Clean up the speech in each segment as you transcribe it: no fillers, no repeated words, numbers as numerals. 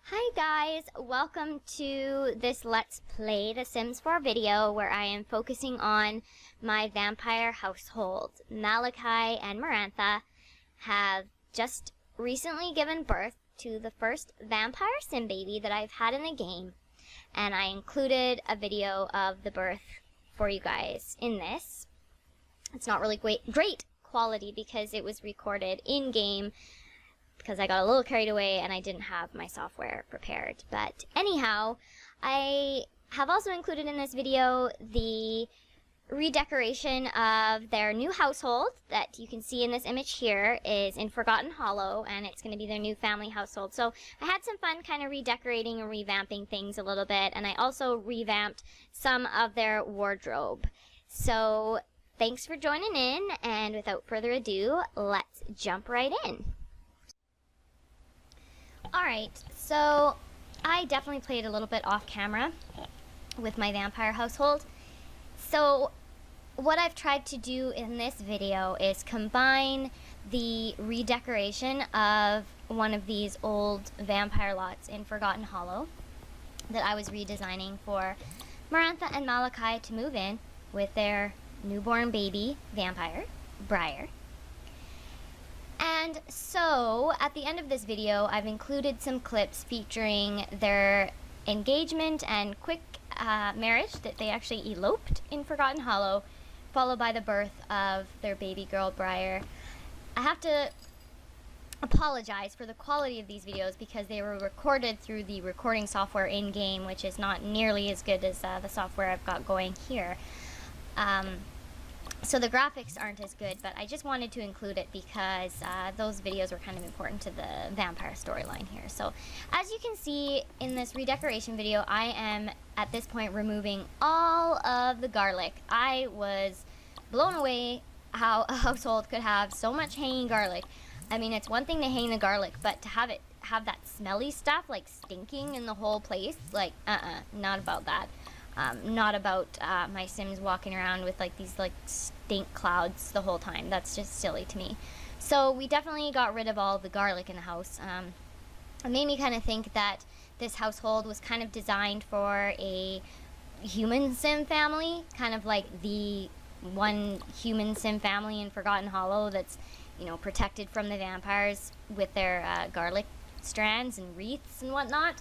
Hi guys, welcome to this Let's Play The Sims 4 video where I am focusing on my vampire household. Malachi and Marantha have just recently given birth to the first vampire sim baby that I've had in the game, and I included a video of the birth for you guys in this. It's not really great quality because it was recorded in-game because I got a little carried away and I didn't have my software prepared. But anyhow, I have also included in this video the redecoration of their new household that you can see in this image here is in Forgotten Hollow, and it's going to be their new family household. So I had some fun kind of redecorating and revamping things a little bit, and I also revamped some of their wardrobe. So thanks for joining in, and without further ado, let's jump right in. Alright, so I definitely played a little bit off camera with my vampire household. So what I've tried to do in this video is combine the redecoration of one of these old vampire lots in Forgotten Hollow that I was redesigning for Marantha and Malachi to move in with their newborn baby vampire, Briar. And so, at the end of this video, I've included some clips featuring their engagement and quick marriage, that they actually eloped in Forgotten Hollow, followed by the birth of their baby girl, Briar. I have to apologize for the quality of these videos because they were recorded through the recording software in-game, which is not nearly as good as the software I've got going here. So the graphics aren't as good, but I just wanted to include it because those videos were kind of important to the vampire storyline here. So as you can see in this redecoration video, I am at this point removing all of the garlic. I was blown away how a household could have so much hanging garlic. I mean, it's one thing to hang the garlic, but to have that smelly stuff like stinking in the whole place, like not about that. Not about my Sims walking around with like these like stink clouds the whole time. That's just silly to me. So we definitely got rid of all the garlic in the house. It made me kind of think that this household was kind of designed for a human Sim family, kind of like the one human Sim family in Forgotten Hollow that's, you know, protected from the vampires with their garlic strands and wreaths and whatnot.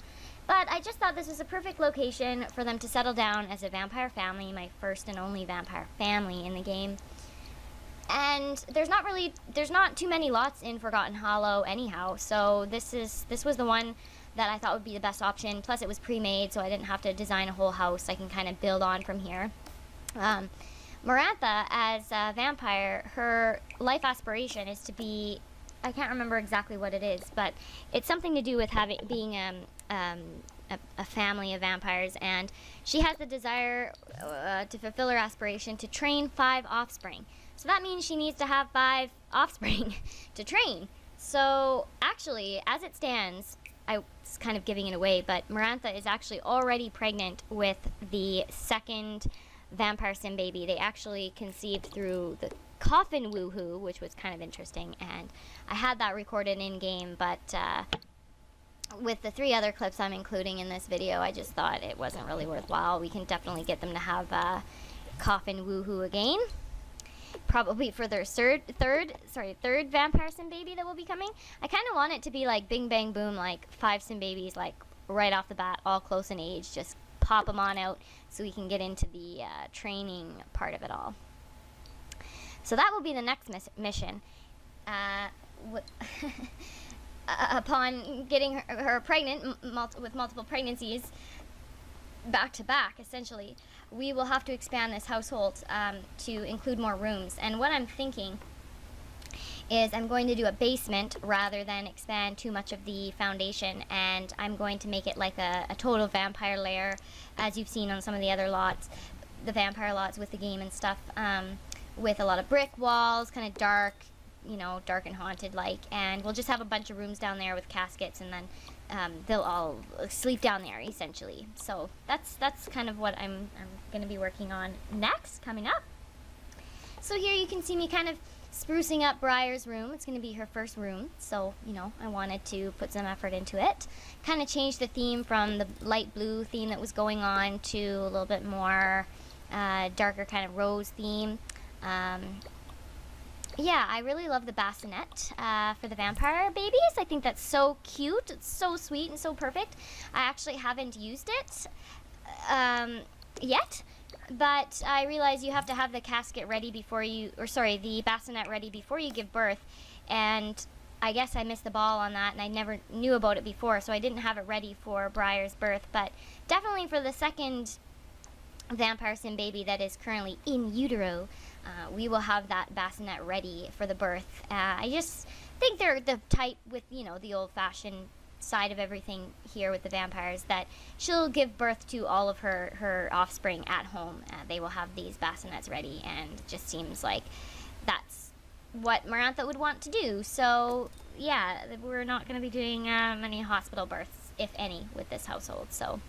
But I just thought this was a perfect location for them to settle down as a vampire family, my first and only vampire family in the game. And there's not too many lots in Forgotten Hollow anyhow, so this was the one that I thought would be the best option. Plus it was pre-made, so I didn't have to design a whole house. I can kind of build on from here. Marantha, as a vampire, her life aspiration is to be, I can't remember exactly what it is, but it's something to do with being a family of vampires, and she has the desire to fulfill her aspiration to train 5 offspring. So that means she needs to have 5 offspring to train. So actually, as it stands, I was kind of giving it away, but Marantha is actually already pregnant with the second vampire sim baby. They actually conceived through the coffin woohoo, which was kind of interesting, and I had that recorded in-game, but with the 3 other clips I'm including in this video, I just thought it wasn't really worthwhile. We can definitely get them to have coffin woohoo again, probably for their third vampire sim baby that will be coming. I kind of want it to be like bing bang boom, like 5 sim babies, like right off the bat, all close in age, just pop them on out so we can get into the training part of it all. So that will be the next mission. Upon getting her pregnant with multiple pregnancies back to back, essentially, we will have to expand this household to include more rooms. And what I'm thinking is I'm going to do a basement rather than expand too much of the foundation, and I'm going to make it like a total vampire lair, as you've seen on some of the other lots, the vampire lots with the game and stuff, with a lot of brick walls, kind of dark, you know, dark and haunted like, and we'll just have a bunch of rooms down there with caskets, and then they'll all sleep down there essentially. So that's kind of what I'm going to be working on next, coming up. So here you can see me kind of sprucing up Briar's room. It's going to be her first room, so, you know, I wanted to put some effort into it. Kind of changed the theme from the light blue theme that was going on to a little bit more darker kind of rose theme. Yeah, I really love the bassinet for the vampire babies. I think that's so cute. It's so sweet and so perfect. I actually haven't used it yet, but I realize you have to have the casket ready before you, or sorry, the bassinet ready before you give birth, and I guess I missed the ball on that, and I never knew about it before, so I didn't have it ready for Briar's birth, but definitely for the second vampire sim baby that is currently in utero, we will have that bassinet ready for the birth. I just think they're the type with, you know, the old-fashioned side of everything here with the vampires, that she'll give birth to all of her offspring at home. They will have these bassinets ready, and it just seems like that's what Marantha would want to do. So yeah, we're not going to be doing many hospital births, if any, with this household. So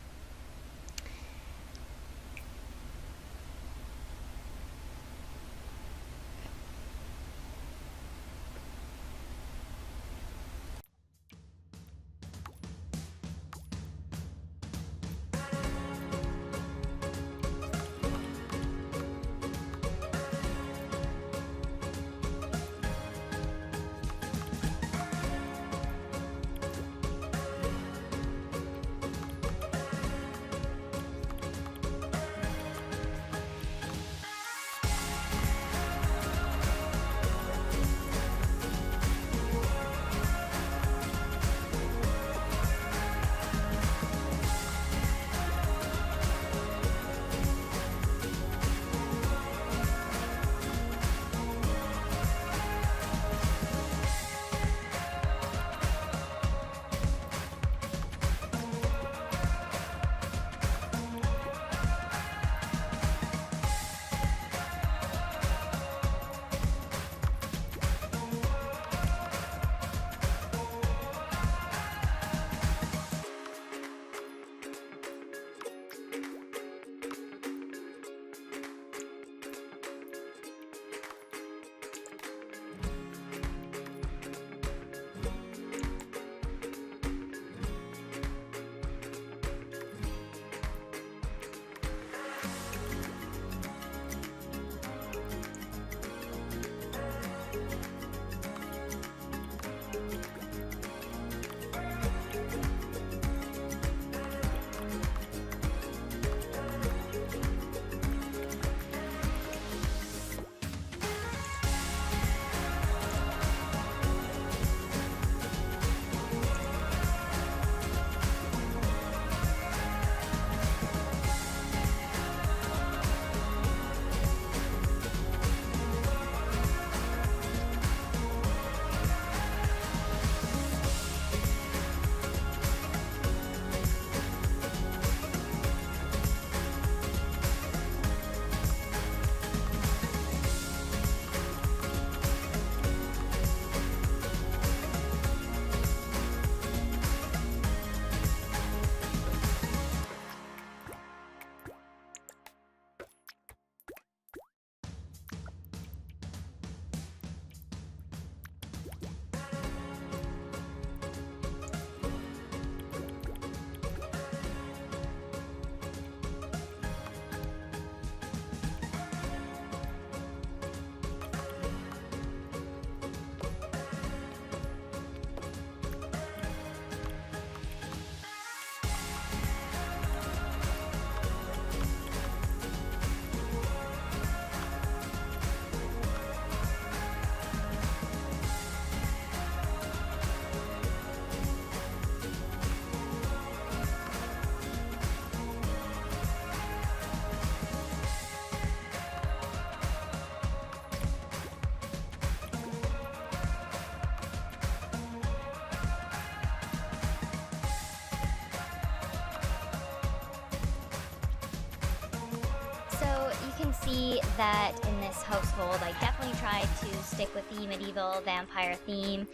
see that in this household I definitely tried to stick with the medieval vampire theme.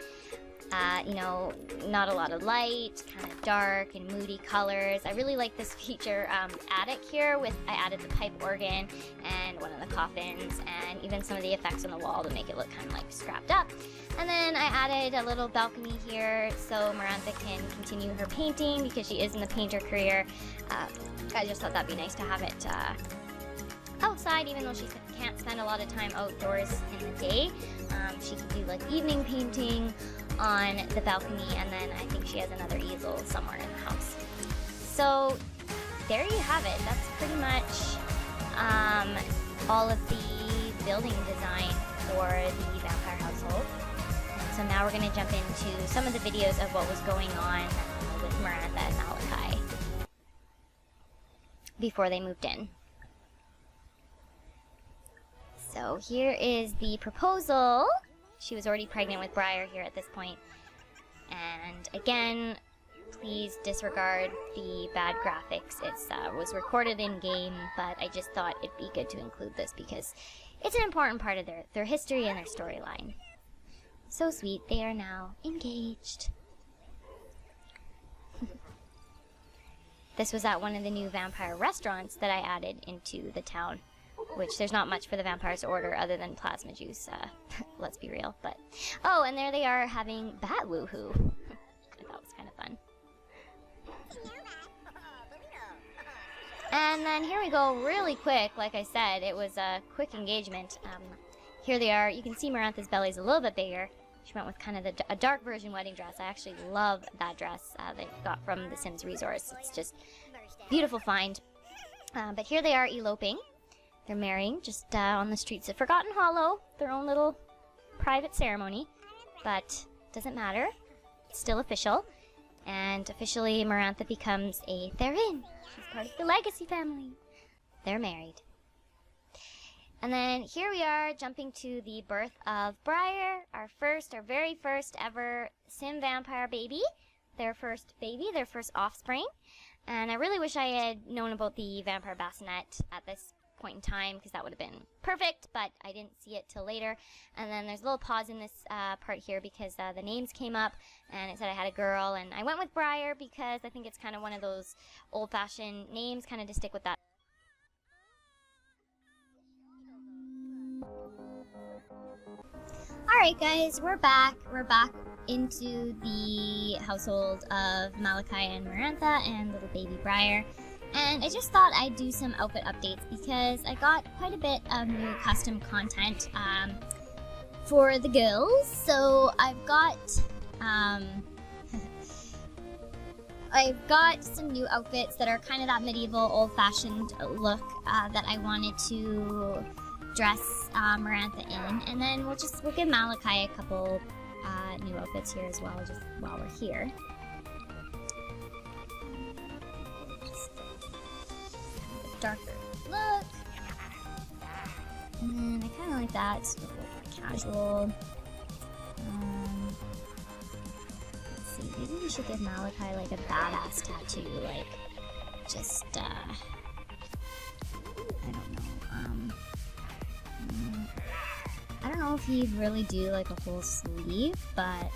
You know, not a lot of light, kind of dark and moody colors. I really like this feature attic here I added the pipe organ and one of the coffins and even some of the effects on the wall to make it look kind of like scrapped up. And then I added a little balcony here so Marantha can continue her painting because she is in the painter career. I just thought that'd be nice to have it outside, even though she can't spend a lot of time outdoors in the day. She can do like evening painting on the balcony, and then I think she has another easel somewhere in the house. So there you have it. That's pretty much all of the building design for the vampire household. And so now we're going to jump into some of the videos of what was going on with Marantha and Malachi before they moved in. So here is the proposal. She was already pregnant with Briar here at this point. And again, please disregard the bad graphics. It was recorded in game, but I just thought it'd be good to include this because it's an important part of their history and their storyline. So sweet, they are now engaged. This was at one of the new vampire restaurants that I added into the town, which there's not much for the vampires to order other than plasma juice, let's be real. But oh, and there they are having bat woohoo. I thought it was kind of fun. And then here we go, really quick. Like I said, it was a quick engagement. Here they are. You can see Marantha's belly's a little bit bigger. She went with kind of a dark version wedding dress. I actually love that dress they got from the Sims Resource. It's just beautiful find. But here they are eloping. They're marrying just on the streets of Forgotten Hollow. Their own little private ceremony. But doesn't matter. It's still official. And officially Marantha becomes a Therin. She's part of the Legacy family. They're married. And then here we are jumping to the birth of Briar, our very first ever Sim vampire baby. Their first baby, their first offspring. And I really wish I had known about the vampire bassinet at this point in time because that would have been perfect, but I didn't see it till later. And then there's a little pause in this part here because the names came up and it said I had a girl, and I went with Briar because I think it's kind of one of those old-fashioned names, kind of to stick with that. Alright guys, we're back. We're back into the household of Malachi and Marantha and little baby Briar. And I just thought I'd do some outfit updates because I got quite a bit of new custom content for the girls. So I've got some new outfits that are kind of that medieval, old-fashioned look that I wanted to dress Marantha in, and then we'll give Malachi a couple new outfits here as well, just while we're here. Darker look, and then I kind of like that. It's a little more casual. Let's see, maybe we should give Malachi like a badass tattoo, like just I don't know. I don't know if he'd really do like a whole sleeve, but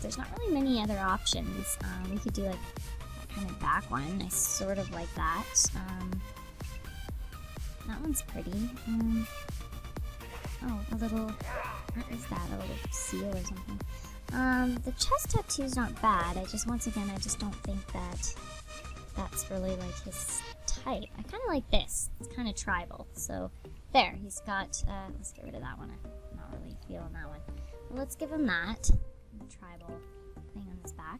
there's not really many other options. We could do like that kind of back one. I sort of like that. That one's pretty. Oh, a little, what is that? A little seal or something. The chest tattoo's not bad. I just don't think that that's really like his type. I kind of like this. It's kind of tribal. So there, he's got, let's get rid of that one. I'm not really feeling that one. Well, let's give him that. The tribal thing on his back.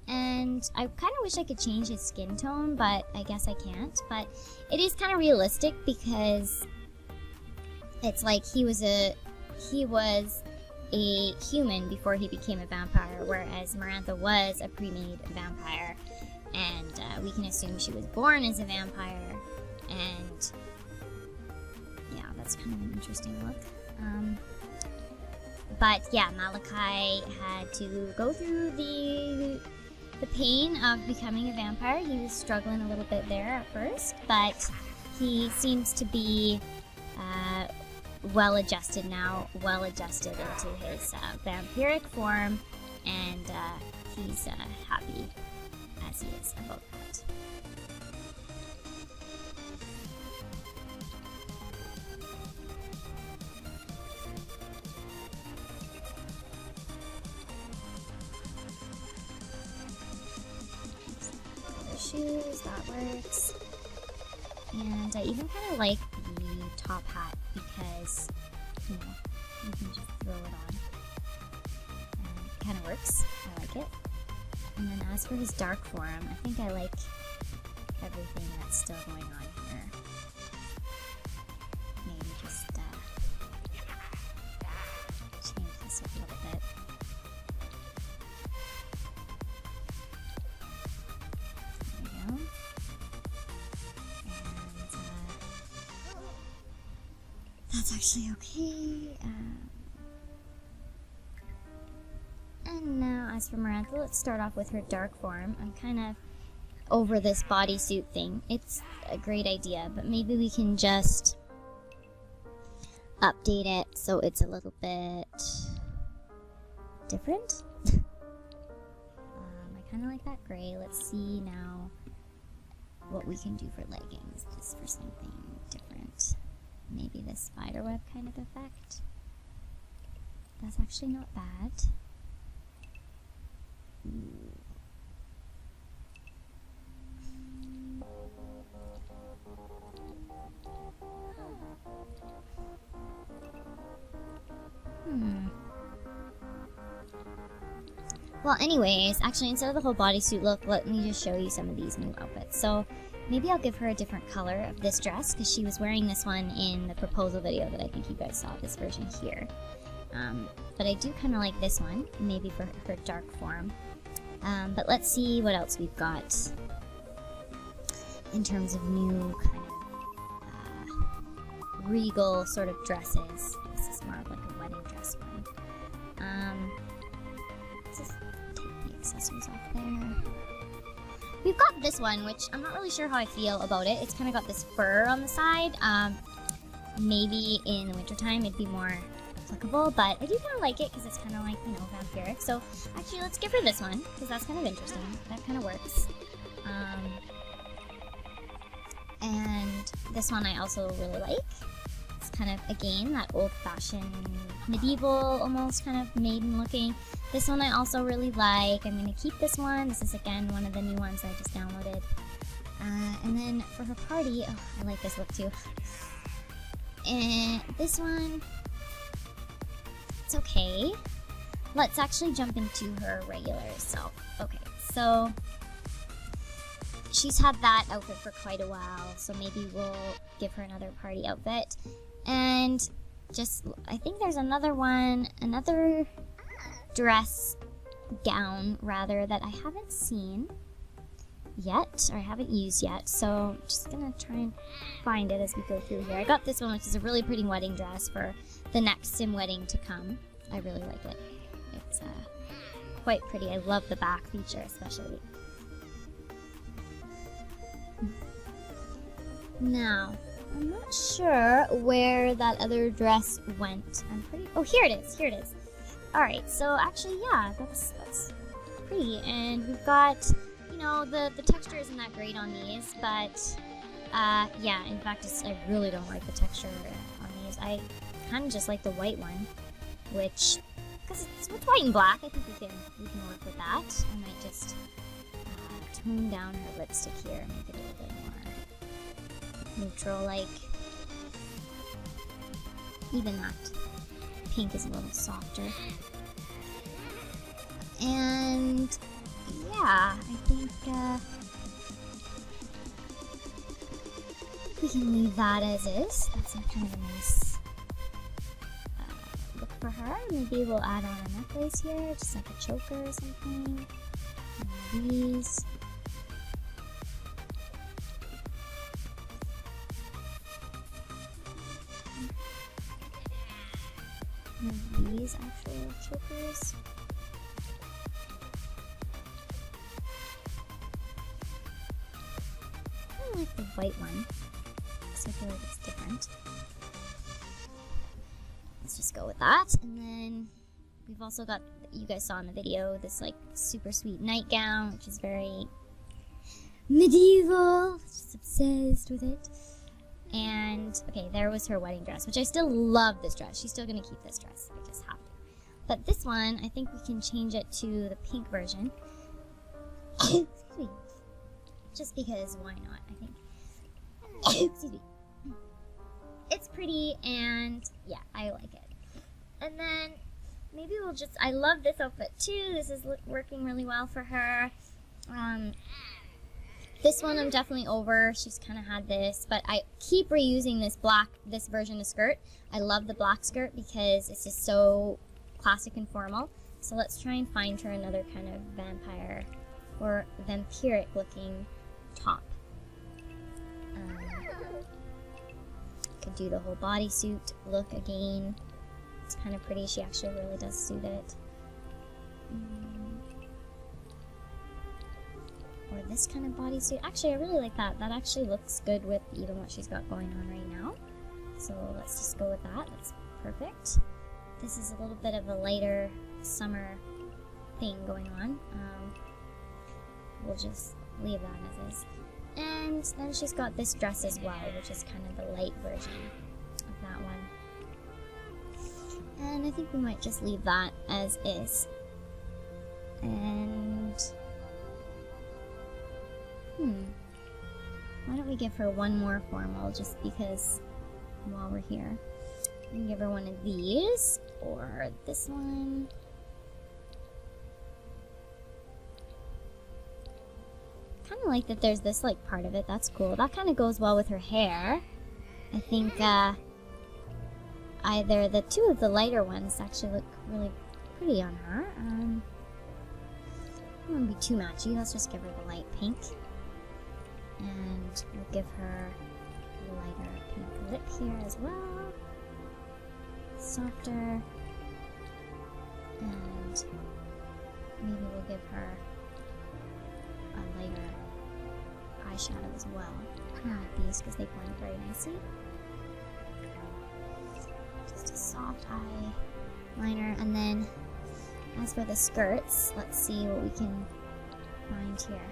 And I kind of wish I could change his skin tone, but I guess I can't. But it is kind of realistic because it's like he was a human before he became a vampire, whereas Marantha was a pre-made vampire. And we can assume she was born as a vampire. And yeah, that's kind of an interesting look. But yeah, Malachi had to go through the pain of becoming a vampire. He was struggling a little bit there at first, but he seems to be well adjusted now, well adjusted into his vampiric form, and he's happy as he is about that. Shoes, that works. And I even kind of like the top hat because, you know, you can just throw it on. And it kind of works. I like it. And then as for his dark form, I think I like everything that's still going on here. Maybe just change this up a little bit. That's actually okay. And now, as for Marantha, let's start off with her dark form. I'm kind of over this bodysuit thing. It's a great idea, but maybe we can just update it so it's a little bit different. I kind of like that gray. Let's see now what we can do for leggings, just for something different. Maybe this spiderweb kind of effect. That's actually not bad. Well, anyways, actually, instead of the whole bodysuit look, let me just show you some of these new outfits. So maybe I'll give her a different color of this dress because she was wearing this one in the proposal video that I think you guys saw, this version here. But I do kind of like this one, maybe for her dark form. But let's see what else we've got in terms of new kind of regal sort of dresses. This is more of like a wedding dress one. Let's just take the accessories off there. We've got this one, which I'm not really sure how I feel about it. It's kind of got this fur on the side. Maybe in the wintertime it'd be more applicable, but I do kind of like it because it's kind of like, you know, vampiric. So actually, let's give her this one because that's kind of interesting. That kind of works. And this one I also really like. It's kind of, again, that old-fashioned medieval, almost kind of maiden looking. This one I also really like. I'm going to keep this one. This is, again, one of the new ones I just downloaded. And then for her party, oh, I like this look too. And this one, it's okay. Let's actually jump into her regular self. Okay, so she's had that outfit for quite a while, so maybe we'll give her another party outfit. And just, I think there's another one, another dress, gown rather, that I haven't seen yet, or I haven't used yet, so I'm just gonna try and find it as we go through here. I got this one, which is a really pretty wedding dress for the next sim wedding to come. I really like it. It's quite pretty. I love the back feature especially. Now, I'm not sure where that other dress went. Oh, here it is, here it is. Alright, so actually, yeah, that's pretty. And we've got, you know, the texture isn't that great on these, but yeah, in fact, I really don't like the texture on these. I kind of just like the white one, which, because it's white and black, I think we can work with that. I might just tone down her lipstick here and make it a little bit more neutral-like. Even that pink is a little softer. And yeah, I think we can leave that as is. That's kind of a nice look for her. Maybe we'll add on a necklace here, just like a choker or something. And these. And these actual chokers. I like the white one, because I feel like it's different. let's just go with that. And then we've also got, you guys saw in the video, this like super sweet nightgown, which is very medieval. Just obsessed with it. And okay, there was her wedding dress, which I still love this dress. She's still gonna keep this dress. I just have to. But this one, I think we can change it to the pink version. Excuse me. Just because, why not, I think. Excuse me. It's pretty, and yeah, I like it. And then, maybe we'll just, I love this outfit too. This is working really well for her. This one I'm definitely over. She's kind of had this, but I keep reusing this version of skirt. I love the black skirt because it's just so classic and formal. So let's try and find her another kind of vampire or vampiric looking top. Could do the whole bodysuit look again. It's kind of pretty. She actually really does suit it. Or this kind of bodysuit. Actually, I really like that. That actually looks good with even what she's got going on right now. So let's just go with that. That's perfect. This is a little bit of a lighter summer thing going on. We'll just leave that as is. And then she's got this dress as well, which is kind of the light version of that one. And I think we might just leave that as is. And why don't we give her one more formal, just because while we're here. We can give her one of these, or this one. Kind of like that there's this like part of it. That's cool. That kind of goes well with her hair. I think either the two of the lighter ones actually look really pretty on her. I don't want to be too matchy. Let's just give her the light pink. And we'll give her a lighter pink lip here as well. Softer. And maybe we'll give her a lighter eyeshadow as well. I like these because they blend very nicely. Just a soft eyeliner. And then as for the skirts, let's see what we can find here.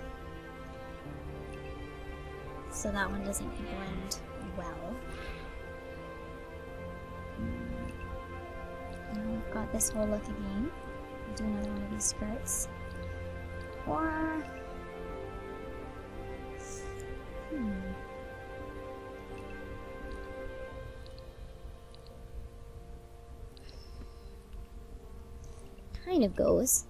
So that one doesn't blend well. And we've got this whole look again. We'll do another one of these skirts. Or kind of goes.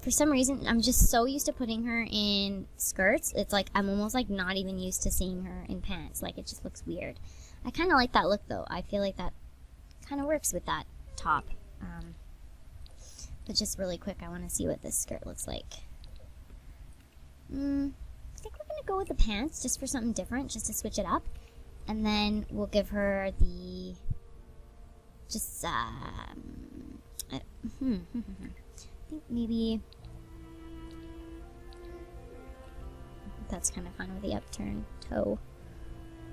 For some reason, I'm just so used to putting her in skirts. It's like I'm almost like not even used to seeing her in pants. Like it just looks weird. I kind of like that look though. I feel like that kind of works with that top. But just really quick, I want to see what this skirt looks like. I think we're going to go with the pants just for something different, just to switch it up. And then we'll give her the, just, I think maybe, that's kind of fun with the upturned toe.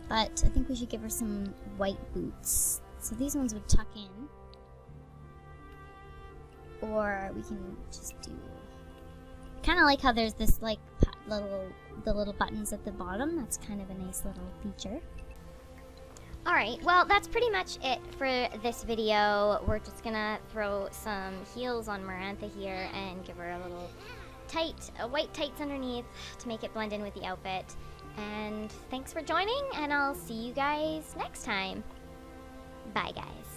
But I think we should give her some white boots. So these ones would tuck in. Or we can just do, kind of like how there's this like the little buttons at the bottom. That's kind of a nice little feature. Alright, well that's pretty much it for this video. We're just gonna throw some heels on Marantha here and give her a little white tights underneath to make it blend in with the outfit. And thanks for joining, and I'll see you guys next time. Bye guys.